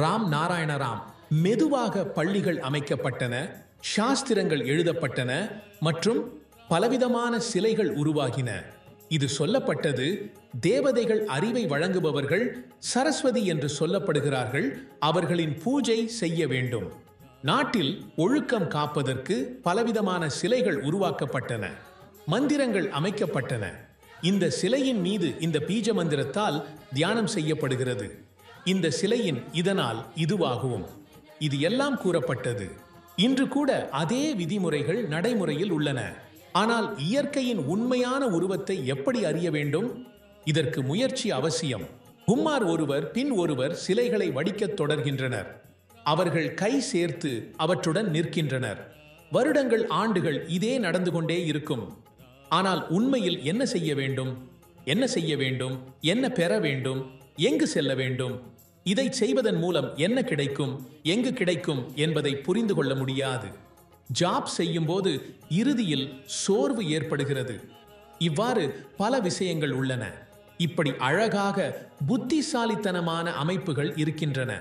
ராம் நாராயண ராம். மெதுவாக பள்ளிகள் அமைக்கப்பட்டன, சாஸ்திரங்கள் எழுதப்பட்டன மற்றும் பலவிதமான சிலைகள் உருவாகின. இது சொல்லப்பட்டது, தேவதைகள் அறிவை வழங்குபவர்கள், சரஸ்வதி என்று சொல்லப்படுகிறார்கள், அவர்களின் பூஜை செய்ய வேண்டும். நாட்டில் ஒழுக்கம் காப்பதற்கு பலவிதமான சிலைகள் உருவாக்கப்பட்டன, மந்திரங்கள் அமைக்கப்பட்டன. இந்த சிலையின் மீது இந்த பீஜ மந்திரத்தால் தியானம் செய்யப்படுகிறது. இந்த சிலையின் இதனால் இதுவாகவும் இது எல்லாம் கூறப்பட்டது. இன்று கூட அதே விதிமுறைகள் நடைமுறையில் உள்ளன. ஆனால் இயற்கையின் உண்மையான உருவத்தை எப்படி அறிய வேண்டும்? இதற்கு முயற்சி அவசியம். கும்மார் ஒருவர் பின் ஒருவர் சிலைகளை வடிக்கத் தொடர்கின்றனர். அவர்கள் கை சேர்த்து அவற்றுடன் நிற்கின்றனர். வருடங்கள், ஆண்டுகள் இதே நடந்து கொண்டே இருக்கும். ஆனால் உண்மையில் என்ன செய்ய வேண்டும்? என்ன செய்ய வேண்டும்? என்ன பெற வேண்டும்? எங்கு செல்ல வேண்டும்? இதை செய்வதன் மூலம் என்ன கிடைக்கும், எங்கு கிடைக்கும் என்பதை புரிந்து கொள்ள முடியாது. ஜாப் செய்யும் போது இறுதியில் சோர்வு ஏற்படுகிறது. இவ்வாறு பல விஷயங்கள் உள்ளன. இப்படி அழகாக புத்திசாலித்தனமான அமைப்புகள் இருக்கின்றன.